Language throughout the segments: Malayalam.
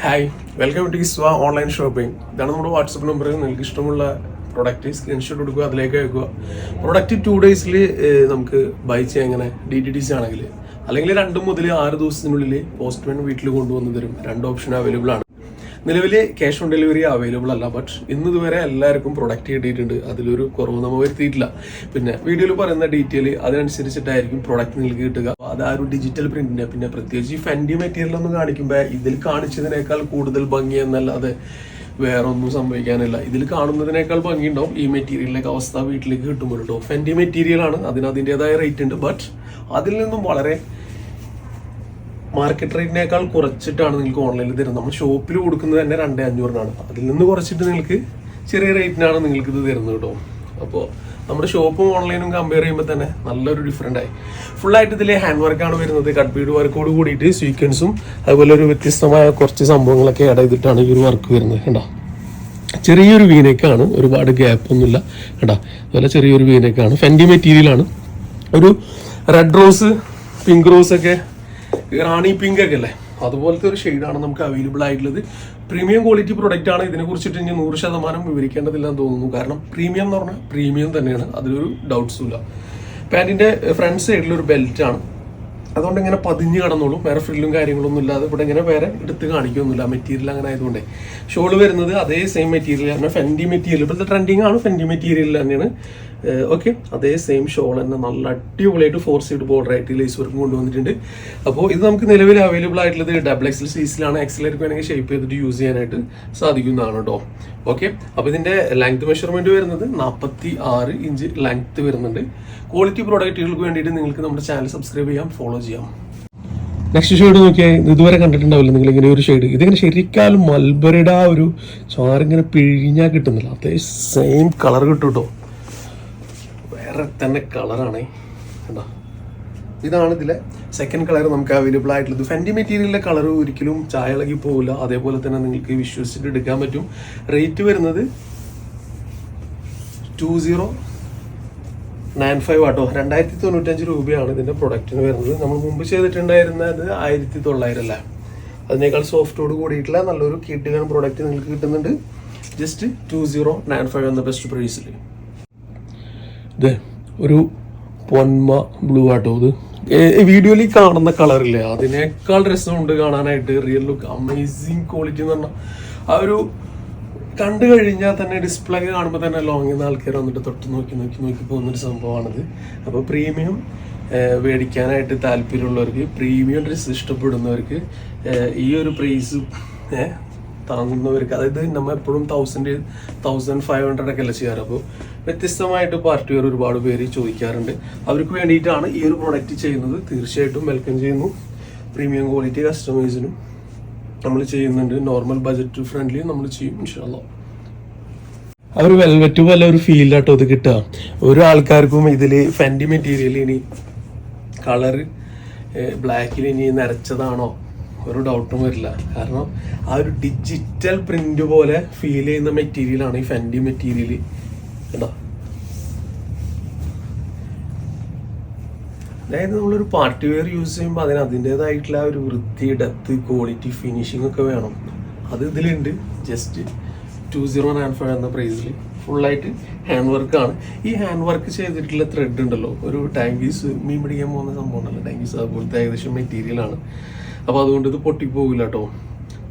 ഹായ്, വെൽക്കം ടു സ്വാ ഓൺലൈൻ ഷോപ്പിംഗ്. ഇതാണ് നമ്മുടെ വാട്സപ്പ് നമ്പർ. നിങ്ങൾക്ക് ഇഷ്ടമുള്ള പ്രൊഡക്റ്റ് സ്ക്രീൻഷോട്ട് എടുക്കുക, അതിലേക്ക് അയക്കുക. പ്രൊഡക്റ്റ് 2 ഡേയ്സിൽ നമുക്ക് ബൈ ചെയ്യാം. ഇങ്ങനെ DTDC ആണെങ്കിൽ, അല്ലെങ്കിൽ 2 മുതൽ 6 ദിവസത്തിനുള്ളിൽ പോസ്റ്റ്മാൻ വീട്ടിൽ കൊണ്ടുവന്ന് തരും. 2 ഓപ്ഷൻ അവൈലബിൾ ആണ്. നിലവിൽ ക്യാഷ് ഓൺ ഡെലിവറി അവൈലബിൾ അല്ല, ബട്ട് ഇതുവരെ എല്ലാവർക്കും പ്രൊഡക്റ്റ് കിട്ടിയിട്ടുണ്ട്. അതിലൊരു കുറവ് നമ്മൾ വരുത്തിയിട്ടില്ല. പിന്നെ വീഡിയോയിൽ പറയുന്ന ഡീറ്റെയിൽ അതിനനുസരിച്ചിട്ടായിരിക്കും പ്രൊഡക്റ്റ് നിങ്ങൾക്ക് കിട്ടുക. അത് ആ ഒരു ഡിജിറ്റൽ പ്രിന്റിന്, പിന്നെ പ്രത്യേകിച്ച് ഈ ഫെൻഡി മെറ്റീരിയൽ ഒന്ന് കാണിക്കുമ്പോൾ ഇതിൽ കാണിച്ചതിനേക്കാൾ കൂടുതൽ ഭംഗി എന്നല്ലാതെ വേറെ ഒന്നും സംഭവിക്കാനില്ല. ഇതിൽ കാണുന്നതിനേക്കാൾ ഭംഗി ഉണ്ടാവും ഈ മെറ്റീരിയലിലേക്ക് അവസ്ഥ വീട്ടിലേക്ക് കിട്ടുമ്പോൾ കേട്ടോ. ഫെൻഡി മെറ്റീരിയൽ ആണ്, അതിന് അതിൻ്റെതായ റേറ്റ് ഉണ്ട്. ബട്ട് അതിൽ നിന്നും വളരെ മാർക്കറ്റ് റേറ്റിനേക്കാൾ കുറച്ചിട്ടാണ് നിങ്ങൾക്ക് ഓൺലൈനിൽ തരുന്നത്. നമ്മൾ ഷോപ്പിൽ കൊടുക്കുന്നത് തന്നെ 2,500-നാണ്. അതിൽ നിന്ന് കുറച്ചിട്ട് നിങ്ങൾക്ക് ചെറിയ റേറ്റിനാണ് നിങ്ങൾക്ക് ഇത് തരുന്നത് കേട്ടോ. അപ്പോൾ നമ്മുടെ ഷോപ്പും ഓൺലൈനും കമ്പയർ ചെയ്യുമ്പോൾ തന്നെ നല്ലൊരു ഡിഫറൻ്റ് ആയി. ഫുള്ളായിട്ട് ഇതിൽ ഹാൻഡ് വർക്കാണ് വരുന്നത്. കട്ട് ബീഡ് വർക്കോട് കൂടിയിട്ട് സ്വീക്വൻസും അതുപോലെ ഒരു വ്യത്യസ്തമായ കുറച്ച് സംഭവങ്ങളൊക്കെ ആഡ് ചെയ്തിട്ടാണ് ഈ ഒരു വർക്ക് വരുന്നത്. കണ്ടോ, ചെറിയൊരു വീനേക്കാണ്, ഒരുപാട് ഗ്യാപ്പ് ഒന്നുമില്ല. കേട്ടോ, അതുപോലെ ചെറിയൊരു വീനേക്കാണ്. ഫെൻഡി മെറ്റീരിയലാണ്. ഒരു റെഡ് റോസ്, പിങ്ക് റോസ് ഒക്കെ, റാണി പിങ്ക് ഒക്കെ അല്ലേ, അതുപോലത്തെ ഒരു ഷെയ്ഡാണ് നമുക്ക് അവൈലബിൾ ആയിട്ടുള്ളത്. പ്രീമിയം ക്വാളിറ്റി പ്രൊഡക്റ്റ് ആണ്. ഇതിനെ കുറിച്ചിട്ട് ഇനി 100% വിവരിക്കേണ്ടതില്ലെന്ന് തോന്നുന്നു. കാരണം പ്രീമിയം എന്ന് പറഞ്ഞാൽ പ്രീമിയം തന്നെയാണ്, അതിലൊരു ഡൗട്ട്സും ഇല്ല. പാൻറ്റിന്റെ ഫ്രണ്ട് സൈഡിലൊരു ബെൽറ്റ് ആണ്, അതുകൊണ്ട് ഇങ്ങനെ പതിഞ്ഞ് കിടന്നോളും. വേറെ ഫ്രില്ലും കാര്യങ്ങളൊന്നും ഇല്ലാതെ ഇവിടെ ഇങ്ങനെ വേറെ എടുത്ത് കാണിക്കൊന്നുമില്ല. മെറ്റീരിയൽ അങ്ങനെ ആയതുകൊണ്ട് ഷോള് വരുന്നത് അതേ സെയിം മെറ്റീരിയൽ ആണ്. ഫെൻഡി മെറ്റീരിയൽ ഇപ്പോഴത്തെ ട്രെൻഡിങ് ആണ്, ഫെൻഡി മെറ്റീരിയൽ തന്നെയാണ്. ഓക്കെ, അതേ സെയിം ഷോൾ തന്നെ നല്ല അടിപൊളിയായിട്ട് 4 സൈഡ് ബോർഡർ ആയിട്ട് ലേസ് വർക്കും കൊണ്ടുവന്നിട്ടുണ്ട്. അപ്പോൾ ഇത് നമുക്ക് നിലവിൽ അവൈലബിൾ ആയിട്ടുള്ളത് XXL സൈസിലാണ്. XL വേണമെങ്കിൽ ഷേപ്പ് ചെയ്തിട്ട് യൂസ് ചെയ്യാനായിട്ട് സാധിക്കുന്നതാണ് കേട്ടോ. ഓക്കെ, അപ്പോൾ ഇതിന്റെ ലെങ്ത് മെഷർമെന്റ് വരുന്നത് 46 ഇഞ്ച് ലെങ്ത് വരുന്നുണ്ട്. ക്വാളിറ്റി പ്രോഡക്റ്റുകൾക്ക് വേണ്ടിയിട്ട് നിങ്ങൾക്ക് നമ്മുടെ ചാനൽ സബ്സ്ക്രൈബ് ചെയ്യാം, ഫോളോ ചെയ്യാം. നെക്സ്റ്റ് ഷെയ്ഡ് നോക്കിയാൽ ഇതുവരെ കണ്ടിട്ടുണ്ടാവില്ല നിങ്ങൾ ഇങ്ങനെ ഒരു ഷെയ്ഡ്. ഇതിങ്ങനെ ശരിക്കാലും മൽബറിയുടെ ആ ഒരു ചോറിങ്ങനെ പിഴിഞ്ഞാൽ കിട്ടുന്നില്ല, അതേ സെയിം കളർ കിട്ടും കേട്ടോ. വേറെ തന്നെ കളറാണ് കേട്ടോ. ഇതാണ് ഇതിലെ സെക്കൻഡ് കളർ നമുക്ക് അവൈലബിൾ ആയിട്ടുള്ളത്. ഫെൻഡി മെറ്റീരിയലിന്റെ കളർ ഒരിക്കലും ചായ ഇളകി പോകില്ല. അതേപോലെ തന്നെ നിങ്ങൾക്ക് വിശ്വസിച്ചിട്ട് എടുക്കാൻ പറ്റും. റേറ്റ് വരുന്നത് 2095 ആട്ടോ. 2095 രൂപയാണ് ഇതിന്റെ പ്രൊഡക്റ്റിന് വരുന്നത്. നമ്മൾ മുമ്പ് ചെയ്തിട്ടുണ്ടായിരുന്നത് 1900 അല്ല, അതിനേക്കാൾ സോഫ്റ്റോട് കൂടിയിട്ടുള്ള നല്ലൊരു കിട്ടുകാൻ പ്രൊഡക്റ്റ് നിങ്ങൾക്ക് കിട്ടുന്നുണ്ട്. ജസ്റ്റ് 2095 എന്ന ബെസ്റ്റ് പ്രൈസിൽ. ഇത് ഒരു പൊന്മ ബ്ലൂ ആട്ടോ. ഇത് വീഡിയോയിൽ കാണുന്ന കളറില്ലേ, അതിനേക്കാൾ രസമുണ്ട് കാണാനായിട്ട്. റിയൽ ലുക്ക്, അമേസിങ് ക്വാളിറ്റി എന്ന് പറഞ്ഞാൽ ആ ഒരു കണ്ടു കഴിഞ്ഞാൽ തന്നെ ഡിസ്പ്ലേ കാണുമ്പോൾ തന്നെ ലോങ്ങിൽ നിന്ന് ആൾക്കാർ വന്നിട്ട് തൊട്ട് നോക്കി പോകുന്നൊരു സംഭവമാണിത്. അപ്പോൾ പ്രീമിയം മേടിക്കാനായിട്ട് താല്പര്യമുള്ളവർക്ക്, പ്രീമിയം ഡ്രസ്സ് ഇഷ്ടപ്പെടുന്നവർക്ക്, ഈ ഒരു പ്രൈസ് താങ്ങുന്നവർക്ക്, അതായത് നമ്മൾ എപ്പോഴും 1,500 ഒക്കെ അല്ല ചെയ്യാറ്. അപ്പോൾ വ്യത്യസ്തമായിട്ട് പാർട്ടി വെയർ ഒരുപാട് പേര് ചോദിക്കാറുണ്ട്. അവർക്ക് വേണ്ടിയിട്ടാണ് ഈ ഒരു പ്രൊഡക്റ്റ് ചെയ്യുന്നത്. തീർച്ചയായിട്ടും വെൽക്കം ചെയ്യുന്നു. പ്രീമിയം ക്വാളിറ്റി കസ്റ്റമേഴ്സിനും നമ്മൾ ചെയ്യുന്നുണ്ട്. നോർമൽ ബജറ്റ് ഫ്രണ്ട്ലി നമ്മൾ ചെയ്യും ഇൻഷാല്ലാ. ആ ഒരു വെൽവെറ്റ് പോലെ ഒരു ഫീലാട്ടോ ഇത് കിട്ടുക. ഓരോ ആൾക്കാർക്കും ഇതിൽ ഫെൻഡി മെറ്റീരിയൽ ഇനി കളറ് ബ്ലാക്കിൽ ഇനി നരച്ചതാണോ ഒരു ഡൗട്ടും വരില്ല. കാരണം ആ ഒരു ഡിജിറ്റൽ പ്രിന്റ് പോലെ ഫീൽ ചെയ്യുന്ന മെറ്റീരിയലാണ് ഈ ഫെൻഡി മെറ്റീരിയൽ കേട്ടോ. അതായത് നമ്മളൊരു പാർട്ടി വെയർ യൂസ് ചെയ്യുമ്പോൾ അതിന് അതിൻ്റെതായിട്ടുള്ള ഒരു വൃത്തി, ഡെപ്ത്, ക്വാളിറ്റി, ഫിനിഷിംഗ് ഒക്കെ വേണം. അത് ഇതിലുണ്ട്. ജസ്റ്റ് 2095 എന്ന പ്രൈസിൽ ഫുള്ളായിട്ട് ഹാൻഡ് വർക്കാണ്. ഈ ഹാൻഡ് വർക്ക് ചെയ്തിട്ടുള്ള ത്രെഡ് ഉണ്ടല്ലോ, ഒരു ടാങ്കീസ് മീൻ പിടിക്കാൻ പോകുന്ന സംഭവം ഉണ്ടല്ലോ, ടാങ്കീസ് അതുപോലത്തെ ഏകദേശം മെറ്റീരിയലാണ്. അപ്പോൾ അതുകൊണ്ട് ഇത് പൊട്ടിപ്പോകില്ല കേട്ടോ.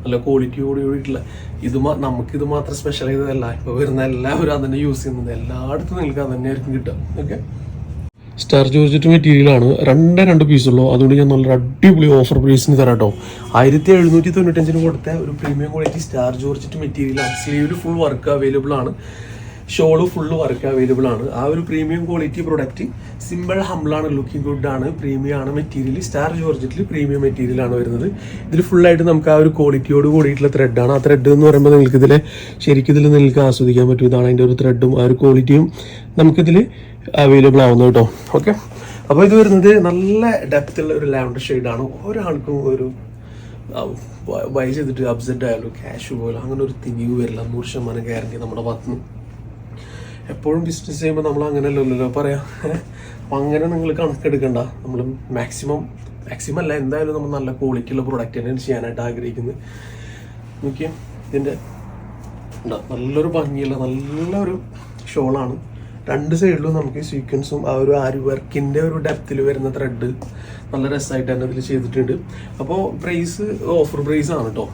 നല്ല ക്വാളിറ്റിയോട് കൂടിയിട്ടുള്ള ഇത് നമുക്കിത് മാത്രം സ്പെഷ്യൽ ചെയ്തതല്ല. ഇപ്പോൾ വരുന്ന എല്ലാവരും അതന്നെ യൂസ് ചെയ്യുന്നത്. എല്ലായിടത്തും നിങ്ങൾക്ക് അത് തന്നെയായിരിക്കും കിട്ടുക. ഓക്കെ, സ്റ്റാർ ജോർജറ്റ് മെറ്റീരിയലാണ്. 2 പീസുള്ളൂ. അതുകൊണ്ട് ഞാൻ നല്ലൊരു അടിപൊളി ഓഫർ പ്രൈസിന് തരാം കേട്ടോ. 1795 കൊടുത്ത ഒരു പ്രീമിയം ക്വാളിറ്റി സ്റ്റാർ ജോർജറ്റ് മെറ്റീരിയലാണ്. സ്ലീവിൽ ഫുൾ വർക്ക് അവൈലബിൾ ആണ്, ഷോള് ഫുള്ള് വർക്ക് അവൈലബിൾ ആണ്. ആ ഒരു പ്രീമിയം ക്വാളിറ്റി പ്രൊഡക്റ്റ് സിമ്പിൾ ഹംബിളാണ്, ലുക്കിംഗ് ഗുഡ് ആണ്, പ്രീമിയം ആണ് മെറ്റീരിയൽ. സ്റ്റാർ ജോർജറ്റിൽ പ്രീമിയം മെറ്റീരിയൽ ആണ് വരുന്നത്. ഇതിൽ ഫുള്ളായിട്ട് നമുക്ക് ആ ഒരു ക്വാളിറ്റിയോട് കൂടിയിട്ടുള്ള ത്രെഡാണ്. ആ ത്രെഡ് എന്ന് പറയുമ്പോൾ നിങ്ങൾക്ക് ഇതിൽ ശരിക്കും ഇതിൽ നിങ്ങൾക്ക് ആസ്വദിക്കാൻ പറ്റും. ഇതാണ് അതിൻ്റെ ഒരു ത്രെഡും ആ ഒരു ക്വാളിറ്റിയും നമുക്കിതിൽ അവൈലബിൾ ആവുന്നത് കേട്ടോ. ഓക്കെ, അപ്പോൾ ഇത് വരുന്നത് നല്ല ഡെപ്തുള്ള ഒരു ലാവൻഡർ ഷെയ്ഡാണ്. ഒരാൾക്കും ഒരു ബൈ ചെയ്തിട്ട് അപ്സെറ്റ് ആയാലും ക്യാഷ് പോലെ അങ്ങനെ ഒരു തിരിവ് വരില്ല. 100% ഗ്യാരണ്ടി നമ്മുടെ ഭാഗത്തുനിന്ന്. എപ്പോഴും ബിസിനസ് ചെയ്യുമ്പോൾ നമ്മൾ അങ്ങനെയല്ലല്ലോ പറയാം. അപ്പം അങ്ങനെ നിങ്ങൾ കണക്കെടുക്കണ്ട. നമ്മൾ മാക്സിമം അല്ല, എന്തായാലും നമ്മൾ നല്ല ക്വാളിറ്റിയുള്ള പ്രൊഡക്റ്റ് തന്നെയാണ് ചെയ്യാനായിട്ട് ആഗ്രഹിക്കുന്നത്. നോക്കിയാൽ ഇതിൻ്റെ നല്ലൊരു ഭംഗിയുള്ള നല്ലൊരു ഷോളാണ്. രണ്ട് സൈഡിലും നമുക്ക് സീക്വൻസും ആ ഒരു ആരി വർക്കിൻ്റെ ഒരു ഡെപ്തിൽ വരുന്ന ത്രെഡ് നല്ല രസമായിട്ട് തന്നെ ഇതിൽ ചെയ്തിട്ടുണ്ട്. അപ്പോൾ പ്രൈസ് ഓഫർ പ്രൈസ് ആണ് കേട്ടോ.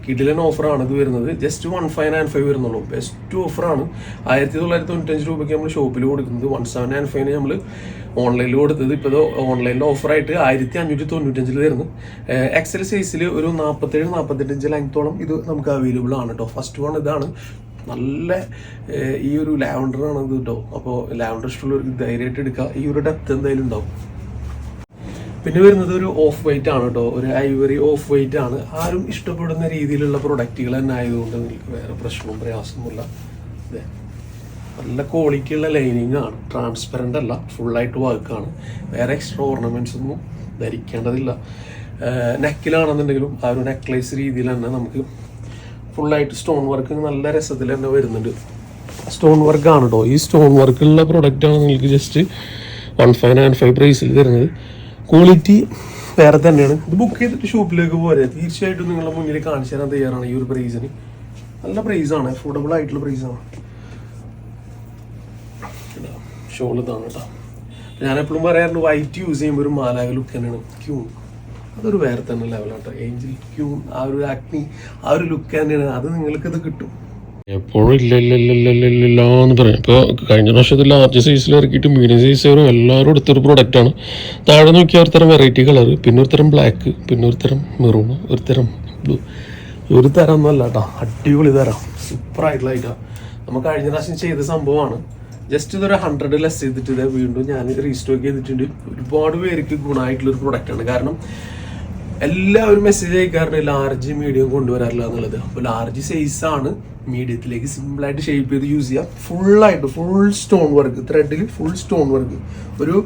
കിഡിലൻ ഓഫറാണ് ഇത് വരുന്നത്. ജസ്റ്റ് 1595 വരുന്നുള്ളൂ. ബെസ്റ്റ് ഓഫറാണ്. 1995 രൂപയ്ക്ക് നമ്മൾ ഷോപ്പിൽ കൊടുക്കുന്നത്. 1795 നമ്മൾ ഓൺലൈനിൽ കൊടുത്തത്. ഇപ്പോൾ ഇത് ഓൺലൈനിൽ ഓഫറായിട്ട് 1595 വരുന്നു. എക്സൽ സൈസിൽ ഒരു 47-48 ഇഞ്ച് ലെങ്ത്തോളം ഇത് നമുക്ക് അവൈലബിൾ ആണ് കേട്ടോ. ഫസ്റ്റ് വൺ ഇതാണ്. നല്ല ഈ ഒരു ലാവണ്ടറാണ് ഇത് കേട്ടോ. അപ്പോൾ ലാവണ്ടർ ഇഷ്ടമുള്ളവർക്ക് ധൈര്യമായിട്ട് എടുക്കുക. ഈ ഒരു ഡെപ്ത് എന്തായാലും ഉണ്ടാവും. പിന്നെ വരുന്നത് ഒരു ഓഫ് വൈറ്റ് ആണ് കേട്ടോ. ഒരു ഐവറി ഓഫ് വൈറ്റ് ആണ്. ആരും ഇഷ്ടപ്പെടുന്ന രീതിയിലുള്ള പ്രൊഡക്റ്റുകൾ തന്നെ ആയതുകൊണ്ട് നിങ്ങൾക്ക് വേറെ പ്രശ്നവും പ്രയാസമൊന്നുമില്ല. അതെ, നല്ല ക്വാളിറ്റിയുള്ള ലൈനിങ് ആണ്. ട്രാൻസ്പെറൻ്റ് അല്ല, ഫുള്ളായിട്ട് വർക്കാണ്. വേറെ എക്സ്ട്രാ ഓർണമെൻറ്റ്സ് ഒന്നും ധരിക്കേണ്ടതില്ല. നെക്കിലാണെന്നുണ്ടെങ്കിലും ആ ഒരു നെക്ലേസ് രീതിയിൽ തന്നെ നമുക്ക് ഫുള്ളായിട്ട് സ്റ്റോൺ വർക്ക് നല്ല രസത്തിൽ തന്നെ വരുന്നുണ്ട്. സ്റ്റോൺ വർക്കാണ് കേട്ടോ. ഈ സ്റ്റോൺ വർക്കുള്ള പ്രൊഡക്റ്റാണ് നിങ്ങൾക്ക് ജസ്റ്റ് 1595 പ്രൈസിൽ തരുന്നത്. ക്വാളിറ്റി വേറെ തന്നെയാണ്. ഇത് ബുക്ക് ചെയ്തിട്ട് ഷോപ്പിലേക്ക് പോരെ തീർച്ചയായിട്ടും നിങ്ങളുടെ മുന്നിൽ കാണിച്ചു തരാൻ തയ്യാറാണ്. ഈ ഒരു പ്രൈസിന് നല്ല പ്രൈസാണ്, അഫോർഡബിൾ ആയിട്ടുള്ള പ്രൈസാണ്. ഷോൾ ഇതാണ് കേട്ടോ. ഞാനെപ്പോഴും പറയാറുണ്ട് വൈറ്റ് യൂസ് ചെയ്യുമ്പോൾ ഒരു മാലാക ലുക്ക് തന്നെയാണ്. ക്യൂൺ അതൊരു വേറെ തന്നെ ലെവലാട്ടോ. ഏഞ്ചൽ ക്യൂൺ ആ ഒരു ആക്നി ആ ഒരു ലുക്ക് തന്നെയാണ്. അത് നിങ്ങൾക്കിത് കിട്ടും. എപ്പോഴും ഇല്ല എന്ന് പറയാം. ഇപ്പോൾ കഴിഞ്ഞ വർഷത്തിൽ ലാർജ് സൈസിൽ ഇറക്കിയിട്ട് മീഡിയം സൈസ് വരും എല്ലാവരും എടുത്തൊരു പ്രൊഡക്റ്റാണ്. താഴെ നോക്കിയാൽ ഒരു തരം വെറൈറ്റി കളർ, പിന്നെ ഒരു തരം ബ്ലാക്ക്, പിന്നെ ഒരു തരം മെറൂൺ, ഒരു തരം ബ്ലൂ. ഒരു തരം ഒന്നും അല്ല കേട്ടോ, അടിപൊളി തരം, സൂപ്പറായിട്ടുള്ള ഐറ്റാണ്. നമ്മൾ കഴിഞ്ഞ പ്രാവശ്യം ചെയ്ത സംഭവമാണ്. ജസ്റ്റ് ഇതൊരു 100 ലെസ് ചെയ്തിട്ട് ഇത് വീണ്ടും ഞാൻ റീസ്റ്റോക്ക് ചെയ്തിട്ടുണ്ട്. ഒരുപാട് പേർക്ക് ഗുണമായിട്ടുള്ളൊരു പ്രൊഡക്റ്റാണ്. കാരണം എല്ലാവരും മെസ്സേജ് അയക്കാറുണ്ട് ലാർജ് മീഡിയം കൊണ്ടുവരാറില്ല എന്നുള്ളത്. അപ്പോൾ ലാർജ് സൈസാണ്, മീഡിയത്തിലേക്ക് സിമ്പിളായിട്ട് ഷേപ്പ് ചെയ്ത് യൂസ് ചെയ്യാം. ഫുള്ളായിട്ട് ഫുൾ സ്റ്റോൺ വർക്ക്, ത്രെഡിൽ ഫുൾ സ്റ്റോൺ വർക്ക്, ഒരു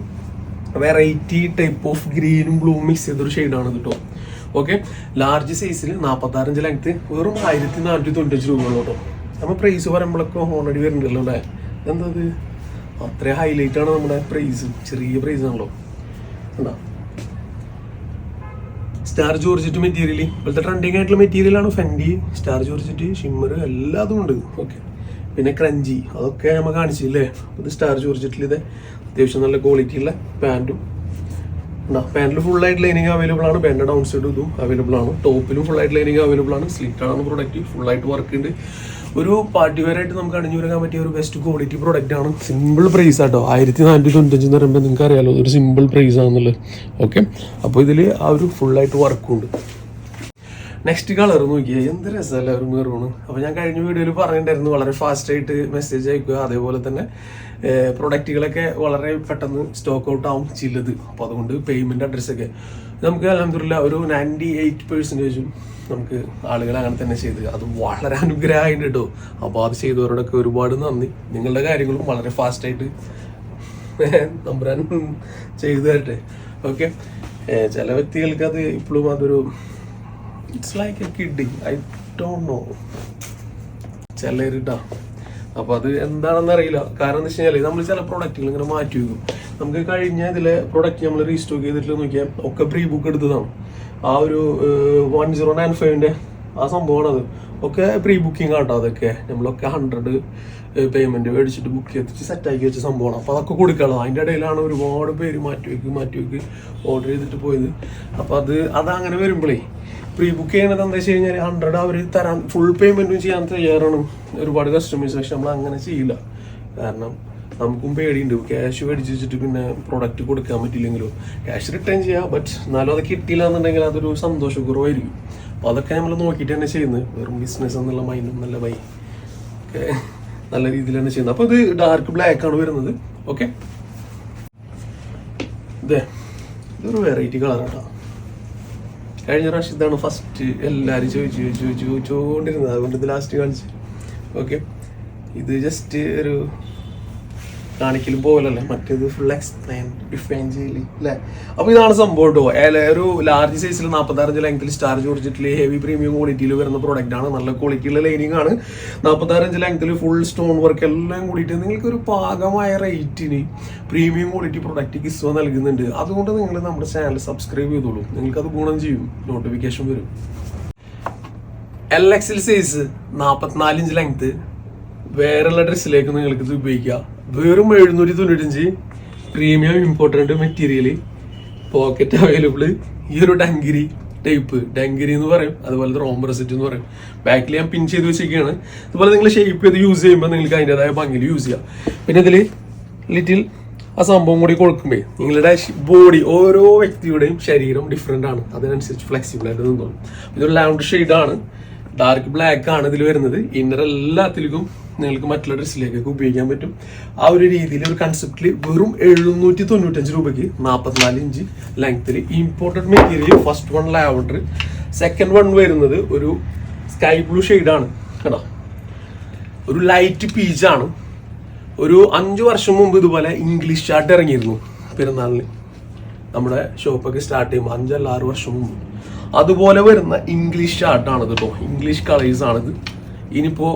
വെറൈറ്റി ടൈപ്പ് ഓഫ് ഗ്രീനും ബ്ലൂ മിക്സ് ചെയ്തൊരു ഷെയ്ഡാണ് കേട്ടോ. ഓക്കെ, ലാർജ് സൈസിൽ 46 ഇഞ്ച് ലെങ്ത്ത് വെറും 1495 രൂപയുള്ളൂ കേട്ടോ. നമ്മൾ പ്രൈസ് പറയുമ്പോഴൊക്കെ ഓൾറെഡി വരുന്നുണ്ടല്ലോ അല്ലേ. എന്താ അത് അത്രയും ഹൈലൈറ്റ് ആണ് നമ്മുടെ പ്രൈസ്. ചെറിയ പ്രൈസ് ആണല്ലോ. എന്താ സ്റ്റാർ ജോർജറ്റ് മെറ്റീരിയൽ, ഇപ്പോഴത്തെ ട്രെൻഡിങ് ആയിട്ടുള്ള മെറ്റീരിയലാണ് ഫെൻഡി, സ്റ്റാർ ജോർജറ്റ്, ഷിമ്മർ എല്ലാതും ഉണ്ട്. ഓക്കെ, പിന്നെ ക്രഞ്ചി അതൊക്കെ നമ്മൾ കാണിച്ചില്ലേ. ഇത് സ്റ്റാർ ജോർജറ്റിൽ ഇത് അത്യാവശ്യം നല്ല ക്വാളിറ്റിയുള്ള പാൻറ്റും പാൻറ്റിൽ ഫുള്ളായിട്ട് ലൈനിങ് അവൈലബിൾ ആണ്. പാൻറ്റ് ഡൗൺ സൈഡ് ഇതും അവൈലബിൾ ആണ്. ടോപ്പിലും ഫുള്ളായിട്ട് ലൈനിങ് അവൈലബിൾ ആണ്. സ്ലിറ്റാണ് പ്രൊഡക്റ്റ്, ഫുള്ളായിട്ട് വർക്ക് ഉണ്ട്. ഒരു പാർട്ടി വെയർ ആയിട്ട് നമുക്ക് അണിഞ്ഞു വരാൻ പറ്റിയ ഒരു ബെസ്റ്റ് ക്വാളിറ്റി പ്രൊഡക്റ്റ് ആണ്. സിമ്പിൾ പ്രൈസ് ആട്ടോ. 1495 എന്ന് പറയുമ്പോൾ നിങ്ങൾക്ക് അറിയാലോ ഒരു സിമ്പിൾ പ്രൈസ് ആണെന്നുള്ളത്. ഓക്കെ, അപ്പോൾ ഇതിൽ ആ ഒരു ഫുള്ളായിട്ട് വർക്കും ഉണ്ട്. നെക്സ്റ്റ് കളർ നോക്കിയാൽ എന്ത് രസമല്ല ഒരു മെറൂണ്. അപ്പോൾ ഞാൻ കഴിഞ്ഞ വീഡിയോയിൽ പറഞ്ഞിട്ടുണ്ടായിരുന്നു വളരെ ഫാസ്റ്റായിട്ട് മെസ്സേജ് അയക്കുക, അതേപോലെ തന്നെ പ്രൊഡക്റ്റുകളൊക്കെ വളരെ പെട്ടെന്ന് സ്റ്റോക്ക് ഔട്ട് ആവും ചിലത്. അപ്പോൾ അതുകൊണ്ട് പേയ്മെൻറ്റ് അഡ്രസ്സൊക്കെ നമുക്ക് അൽഹംദുലില്ലാ ഒരു 98% നമുക്ക് ആളുകൾ അങ്ങനെ തന്നെ ചെയ്ത് അത് വളരെ അനുഗ്രഹമായിട്ട് കേട്ടോ. അപ്പോൾ അത് ചെയ്തവരോടൊക്കെ ഒരുപാട് നന്ദി. നിങ്ങളുടെ കാര്യങ്ങളും വളരെ ഫാസ്റ്റായിട്ട് നമ്പരാൻ ചെയ്തു തരട്ടെ. ഓക്കെ, ചില വ്യക്തികൾക്ക് അത് ഇപ്പോഴും അതൊരു it's like a kidding, I don't know ചിലരിട്ടാ. അപ്പോൾ അത് എന്താണെന്ന് അറിയില്ല. കാരണം എന്താ വെച്ച് കഴിഞ്ഞാൽ നമ്മൾ ചില പ്രൊഡക്റ്റുകൾ ഇങ്ങനെ മാറ്റി വയ്ക്കും. നമുക്ക് കഴിഞ്ഞ ഇതിലെ പ്രൊഡക്റ്റ് നമ്മൾ റീസ്റ്റോക്ക് ചെയ്തിട്ട് നോക്കിയാൽ ഒക്കെ പ്രീ ബുക്ക് എടുത്തതാണ്. ആ ഒരു 1095 ആ സംഭവമാണത്. ഒക്കെ പ്രീ ബുക്കിംഗ് ആട്ടോ. അതൊക്കെ നമ്മളൊക്കെ 100 പേയ്മെൻറ്റ് മേടിച്ചിട്ട് ബുക്ക് ചെയ്തിട്ട് സെറ്റാക്കി വെച്ച സംഭവമാണ്. അപ്പോൾ അതൊക്കെ കൊടുക്കാനുള്ളത്. അതിൻ്റെ ഇടയിലാണ് ഒരുപാട് പേര് മാറ്റി ഓർഡർ ചെയ്തിട്ട് പോയത്. അപ്പോൾ അതങ്ങനെ വരുമ്പോഴേ പ്രീ ബുക്ക് ചെയ്യണത് എന്താ വെച്ച് കഴിഞ്ഞാൽ 100 അവർ തരാൻ ഫുൾ പേയ്മെൻറ്റും ചെയ്യാൻ തയ്യാറാണ് ഒരുപാട് കസ്റ്റമേഴ്സ്. പക്ഷെ നമ്മൾ അങ്ങനെ ചെയ്യില്ല. കാരണം നമുക്കും പേടിയുണ്ട് ക്യാഷ് മേടിച്ച് വെച്ചിട്ട് പിന്നെ പ്രൊഡക്റ്റ് കൊടുക്കാൻ പറ്റില്ലെങ്കിലോ. ക്യാഷ് റിട്ടേൺ ചെയ്യാം, ബട്ട് എന്നാലും അത് കിട്ടിയില്ല എന്നുണ്ടെങ്കിൽ അതൊരു സന്തോഷക്കുറവായിരിക്കും. അപ്പോൾ അതൊക്കെ നമ്മൾ നോക്കിയിട്ട് തന്നെ ചെയ്യുന്നത്. വെറും ബിസിനസ് എന്നുള്ള മൈൻഡും നല്ല ബൈ ഒക്കെ നല്ല രീതിയിൽ തന്നെ ചെയ്യുന്നത്. അപ്പോൾ ഇത് ഡാർക്ക് ബ്ലാക്ക് ആണ് വരുന്നത്. ഓക്കെ, ഇതൊരു വെറൈറ്റി കളറാട്ടോ. കഴിഞ്ഞ പ്രാവശ്യം ഇതാണ് ഫസ്റ്റ് എല്ലാവരും ചോദിച്ചുകൊണ്ടിരുന്നത്. അതുകൊണ്ട് ഇത് ലാസ്റ്റ് കാണിച്ചു. ഓക്കെ, ഇത് ജസ്റ്റ് ഒരു കാണിക്കലും പോലല്ലേ, മറ്റേത് ഫുൾ ഡിഫൈൻ ചെയ്യില്ല അല്ലേ. അപ്പോൾ ഇതാണ് സംഭവം കേട്ടോ. ഒരു ലാർജ് സൈസിൽ 46 ഇഞ്ച് ലെങ്ത്തിൽ സ്റ്റാർ ജോർജറ്റിൽ ഹെവി പ്രീമിയം ക്വാളിറ്റിയിൽ വരുന്ന പ്രോഡക്റ്റ് ആണ്. നല്ല ക്വാളിറ്റിയുള്ള ലൈനിങ് ആണ്. 46 ഇഞ്ച് ലെങ്ത്തിൽ ഫുൾ സ്റ്റോൺ വർക്ക് എല്ലാം കൂടിയിട്ട് നിങ്ങൾക്കൊരു പാകമായ റേറ്റിന് പ്രീമിയം ക്വാളിറ്റി പ്രൊഡക്റ്റ് കിസ്വ നൽകുന്നുണ്ട്. അതുകൊണ്ട് നിങ്ങൾ നമ്മുടെ ചാനൽ സബ്സ്ക്രൈബ് ചെയ്തോളൂ. നിങ്ങൾക്കത് ഗുണം ചെയ്യും, നോട്ടിഫിക്കേഷൻ വരും. LXL സൈസ് 44 ഇഞ്ച് ലെങ്ത് വേറെയുള്ള ഡ്രസ്സിലേക്ക് നിങ്ങൾക്ക് ഇത് ഉപയോഗിക്കാം. വെറും 795 premium important material, pocket available. ഈ ഒരു ഡങ്കിരി ടൈപ്പ്, ഡങ്കിരി എന്ന് പറയും, അതുപോലെ റോംബർ സെറ്റ് എന്ന് പറയും. ബാക്കിൽ ഞാൻ പിൻ ചെയ്ത് വെച്ചിരിക്കുകയാണ്. അതുപോലെ നിങ്ങൾ ഷേപ്പ് ചെയ്ത് യൂസ് ചെയ്യുമ്പോൾ നിങ്ങൾക്ക് അതിൻ്റെതായ ഭംഗിയിൽ യൂസ് ചെയ്യാം. പിന്നെ ഇതിൽ ലിറ്റിൽ ആ സംഭവം കൂടി കൊടുക്കുമ്പോൾ നിങ്ങളുടെ ബോഡി, ഓരോ വ്യക്തിയുടെയും ശരീരം ഡിഫറെൻ്റ് ആണ്, അതിനനുസരിച്ച് ഫ്ലെക്സിബിൾ ആയിട്ട് നിന്നോളും. ഇതൊരു ലാവൻഡർ ഷെയ്ഡാണ്, ഡാർക്ക് ബ്ലാക്ക് ആണ് ഇതിൽ വരുന്നത്. ഇന്നർ എല്ലാത്തിലും നിങ്ങൾക്ക് മറ്റുള്ള ഡ്രസ്സിലേക്കൊക്കെ ഉപയോഗിക്കാൻ പറ്റും. ആ ഒരു രീതിയിൽ ഒരു കൺസെപ്റ്റിൽ വെറും 795 രൂപയ്ക്ക് 44 ഇഞ്ച് ലെങ്ത്തിൽ imported material. First one lavender, second one വരുന്നത് ഒരു സ്കൈ ബ്ലൂ ഷെയ്ഡാണ് കേട്ടോ, ഒരു ലൈറ്റ് പീച്ചാണ്. ഒരു 5 വർഷം മുമ്പ് ഇതുപോലെ ഇംഗ്ലീഷ് ചാർട്ട് ഇറങ്ങിയിരുന്നു പെരുന്നാളിന്, നമ്മുടെ ഷോപ്പൊക്കെ സ്റ്റാർട്ട് ചെയ്യുമ്പോൾ 5 അല്ല 6 വർഷം മുമ്പ്. അതുപോലെ വരുന്ന ഇംഗ്ലീഷ് ചാർട്ടാണ് കേട്ടോ, ഇംഗ്ലീഷ് കളേഴ്സ് ആണിത്. ഇനിയിപ്പോൾ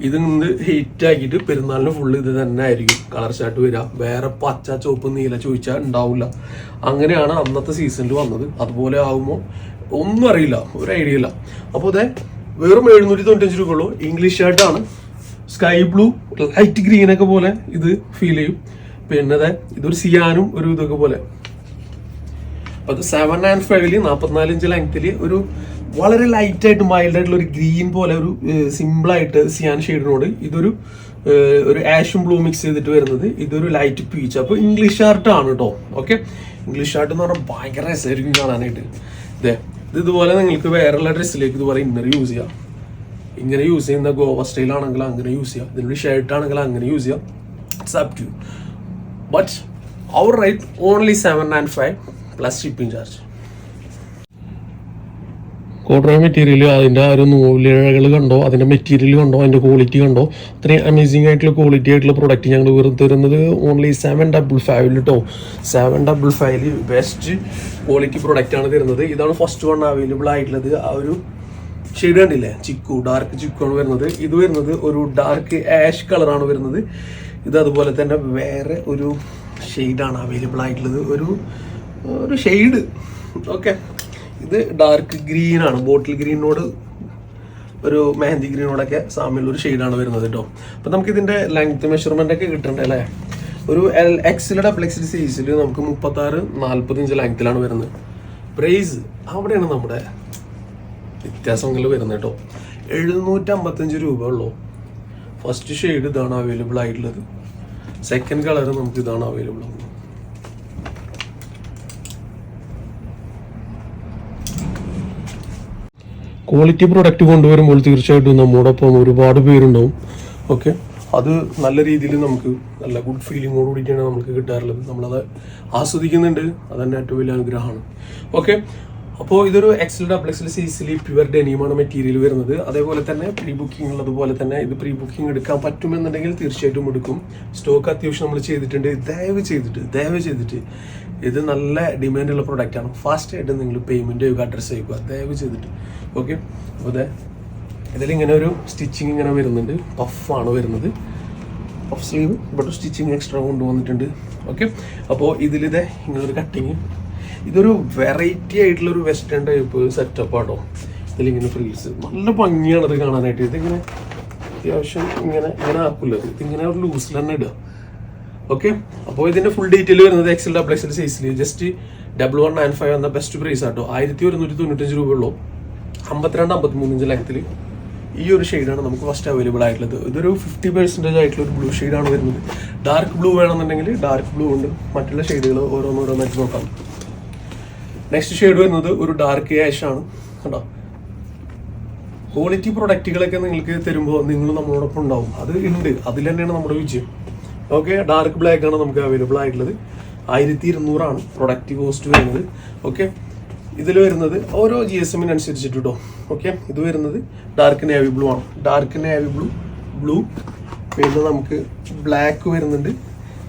ഇത് നിന്ന് ഹിറ്റ് ആക്കിയിട്ട് പെരുന്നാളിന് ഫുള്ള് ഇത് തന്നെ ആയിരിക്കും കളർ ചാർട്ട് വരിക. വേറെ പച്ച, ചുവപ്പ്, നീല ചോദിച്ചാൽ ഉണ്ടാവില്ല. അങ്ങനെയാണ് അന്നത്തെ സീസണിൽ വന്നത്. അതുപോലെ ആകുമ്പോൾ ഒന്നും അറിയില്ല, ഒരു ഐഡിയ ഇല്ല. അപ്പോൾ അതെ വെറും 795 രൂപ ഉള്ളൂ. ഇംഗ്ലീഷ് ഷർട്ടാണ്, സ്കൈ ബ്ലൂ ലൈറ്റ് ഗ്രീൻ ഒക്കെ പോലെ ഇത് ഫീൽ ചെയ്യും. പിന്നെ അതെ ഇതൊരു സിയാനും ഒരു ഇതൊക്കെ പോലെ. അപ്പോൾ അത് 795 44 ഇഞ്ച് ലെങ്ത്തിൽ ഒരു വളരെ ലൈറ്റ് ആയിട്ട് മൈൽഡ് ആയിട്ടുള്ള ഒരു ഗ്രീൻ പോലെ ഒരു സിമ്പിളായിട്ട് സിയാൻ ഷെയ്ഡിനോട് ഇതൊരു ആഷും ബ്ലൂ മിക്സ് ചെയ്തിട്ട് വരുന്നത്. ഇതൊരു ലൈറ്റ് പീച്ച്. അപ്പോൾ ഇംഗ്ലീഷ് ഷർട്ട് ആണ് കേട്ടോ. ഓക്കെ, ഇംഗ്ലീഷ് ഷർട്ട് എന്ന് പറഞ്ഞാൽ ഭയങ്കര രസമായിരിക്കും കാണാനായിട്ട്. ഇതുപോലെ നിങ്ങൾക്ക് വേറെയുള്ള ഡ്രസ്സിലേക്ക് ഇതുപോലെ ഇന്നർ യൂസ് ചെയ്യാം. ഇങ്ങനെ യൂസ് ചെയ്യുന്ന ഗോവ സ്റ്റൈൽ ആണെങ്കിൽ അങ്ങനെ യൂസ് ചെയ്യാം, ഇതിനൊരു ഷർട്ട് ആണെങ്കിൽ അങ്ങനെ യൂസ് ചെയ്യാം. It's up to you. But our rate only 795 plus shipping charge. Cotton material, അതിൻ്റെ ആ ഒരു നൂലുകൾ കണ്ടോ, അതിൻ്റെ മെറ്റീരിയൽ കണ്ടോ, അതിൻ്റെ ക്വാളിറ്റി കണ്ടോ, അത്രയും അമേസിംഗ് ആയിട്ടുള്ള ക്വാളിറ്റി ആയിട്ടുള്ള പ്രൊഡക്റ്റ് ഞങ്ങൾ തരുന്നത് ഓൺലി 755 കേട്ടോ. 755 ബെസ്റ്റ് ക്വാളിറ്റി പ്രൊഡക്റ്റ് ആണ് തരുന്നത്. ഇതാണ് ഫസ്റ്റ് വൺ അവൈലബിൾ ആയിട്ടുള്ളത്. ആ ഒരു ഷെയ്ഡ് കണ്ടില്ലേ, ചിക്കു, ഡാർക്ക് ചിക്കു ആണ് വരുന്നത്. ഇത് വരുന്നത് ഒരു ഡാർക്ക് ആഷ് കളറാണ് വരുന്നത്. ഇത് അതുപോലെ തന്നെ വേറെ ഒരു ഷെയ്ഡാണ് അവൈലബിൾ ആയിട്ടുള്ളത്, ഒരു ഷെയ്ഡ്. ഓക്കെ, ഇത് ഡാർക്ക് ഗ്രീൻ ആണ്, ബോട്ടിൽ ഗ്രീനോട് ഒരു മെഹന്തി ഗ്രീനോടൊക്കെ സാമ്യമുള്ള ഒരു ഷെയ്ഡാണ് വരുന്നത് കേട്ടോ. അപ്പം നമുക്ക് ഇതിൻ്റെ ലെങ്ത് മെഷർമെൻ്റ് ഒക്കെ കിട്ടണ്ടേ അല്ലേ. ഒരു XL ഡബിൾ XL സൈസിൽ നമുക്ക് 36-40 ഇഞ്ച് ലെങ്ത്തിലാണ് വരുന്നത്. പ്രൈസ് അവിടെയാണ് നമ്മുടെ വ്യത്യാസങ്ങൾ വരുന്നത് കേട്ടോ. 755 രൂപ ഉള്ളൂ. ഫസ്റ്റ് ഷെയ്ഡ് ഇതാണ് അവൈലബിൾ ആയിട്ടുള്ളത്. സെക്കൻഡ് കളർ നമുക്ക് ഇതാണ് അവൈലബിൾ ആകുന്നത്. ക്വാളിറ്റി പ്രൊഡക്റ്റ് കൊണ്ടുവരുമ്പോൾ തീർച്ചയായിട്ടും നമ്മോടൊപ്പം ഒരുപാട് പേരുണ്ടാവും. ഓക്കെ, അത് നല്ല രീതിയിൽ നമുക്ക് നല്ല ഗുഡ് ഫീലിങ്ങോട് കൂടിയിട്ടാണ് നമുക്ക് കിട്ടാറുള്ളത്. നമ്മളത് ആസ്വദിക്കുന്നുണ്ട്, അതന്നെ ഏറ്റവും വലിയ അനുഗ്രഹമാണ്. ഓക്കെ, അപ്പോൾ ഇതൊരു XL ഡബിൾ XL സൈസിൽ പ്യുവർ ഡെനിമാണ് മെറ്റീരിയൽ വരുന്നത്. അതേപോലെ തന്നെ പ്രീ ബുക്കിംഗ് ഉള്ളതുപോലെ തന്നെ ഇത് പ്രീ ബുക്കിംഗ് എടുക്കാൻ പറ്റുമെന്നുണ്ടെങ്കിൽ തീർച്ചയായിട്ടും എടുക്കും. സ്റ്റോക്ക് അത്യാവശ്യം നമ്മൾ ചെയ്തിട്ടുണ്ട്. ദയവ് ചെയ്തിട്ട് ഇത് നല്ല ഡിമാൻഡുള്ള പ്രൊഡക്റ്റാണ്. ഫാസ്റ്റായിട്ട് നിങ്ങൾ പേയ്മെൻറ്റ് ചെയ്യുക, അഡ്രസ്സ് ചെയ്യുക ദയവ് ചെയ്തിട്ട്. ഓക്കെ, അപ്പോൾ ഇതിലിങ്ങനെ ഒരു സ്റ്റിച്ചിങ് ഇങ്ങനെ വരുന്നുണ്ട്, പഫാണ് വരുന്നത്, puff sleeve, but stitching extra കൊണ്ടുവന്നിട്ടുണ്ട്. ഓക്കെ, അപ്പോൾ ഇതിലിത് ഇങ്ങനൊരു കട്ടിങ്, ഇതൊരു വെറൈറ്റി ആയിട്ടുള്ളൊരു വെസ്റ്റേൺ ടൈപ്പ് സെറ്റപ്പ് ആട്ടോ. ഇതിലിങ്ങനെ ഫ്രീൽസ് നല്ല ഭംഗിയാണ് ഇത് കാണാനായിട്ട്. ഇതിങ്ങനെ അത്യാവശ്യം ഇങ്ങനെ ആക്കില്ലത്, ഇതിങ്ങനെ ഒരു ലൂസിൽ തന്നെ ഇടുക. ഓക്കെ, അപ്പോൾ ഇതിൻ്റെ ഫുൾ ഡീറ്റെയിൽ വരുന്നത് XL ഡബിൾ XL സൈസിൽ ജസ്റ്റ് 1195 എന്ന ബെസ്റ്റ് പ്രൈസ് ആട്ടോ. 1195 രൂപ ഉള്ളൂ. 52-53 ഇഞ്ച് ലെങ്ത്തിൽ ഈ ഒരു ഷെയ്ഡാണ് നമുക്ക് ഫസ്റ്റ് അവൈലബിൾ ആയിട്ടുള്ളത്. ഇതൊരു 50% ആയിട്ടുള്ള ഒരു ബ്ലൂ ഷെയ്ഡാണ് വരുന്നത്. ഡാർക്ക് ബ്ലൂ വേണമെന്നുണ്ടെങ്കിൽ ഡാർക്ക് ബ്ലൂ ഉണ്ട്, മറ്റുള്ള ഷെയ്ഡുകൾ ഓരോന്നോരോന്നായിട്ട് നോക്കാം. നെക്സ്റ്റ് ഷെയ്ഡ് വരുന്നത് ഒരു ഡാർക്ക് ആഷ് ആണ് കേട്ടോ. ക്വാളിറ്റി പ്രൊഡക്റ്റുകളൊക്കെ നിങ്ങൾക്ക് തരുമ്പോൾ നിങ്ങൾ നമ്മളോടൊപ്പം ഉണ്ടാവും, അത് ഉണ്ട്, അതിൽ തന്നെയാണ് നമ്മുടെ വിജയം. ഓക്കെ, ഡാർക്ക് ബ്ലാക്ക് ആണ് നമുക്ക് അവൈലബിൾ ആയിട്ടുള്ളത്. 1200 പ്രൊഡക്റ്റ് കോസ്റ്റ് വരുന്നത്. ഓക്കെ, ഇതിൽ വരുന്നത് ഓരോ GSM അനുസരിച്ചിട്ട് കേട്ടോ. ഓക്കെ, ഇത് വരുന്നത് ഡാർക്ക് നേവി ബ്ലൂ ആണ്. ഡാർക്ക് നേവി ബ്ലൂ പിന്നെ നമുക്ക് ബ്ലാക്ക് വരുന്നുണ്ട്,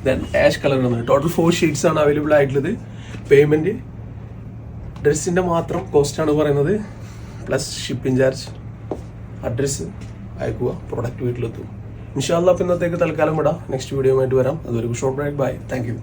ദെൻ ആഷ് കളർ വരുന്നുണ്ട്. ടോട്ടൽ 4 ഷെയ്ഡ്സ് ആണ് അവൈലബിൾ ആയിട്ടുള്ളത്. പേയ്മെൻറ്റ് ഡ്രസ്സിൻ്റെ മാത്രം കോസ്റ്റാണ് പറയുന്നത്, പ്ലസ് ഷിപ്പിംഗ് ചാർജ്. അഡ്രസ്സ് അയക്കുക, പ്രൊഡക്റ്റ് വീട്ടിലെത്തും. ഇൻഷാ അല്ലാഹ്. ഇന്നത്തേക്ക് തൽക്കാലം വിടാം, നെക്സ്റ്റ് വീഡിയോ ആയിട്ട് വരാം. അതൊരു short break. Bye, thank U.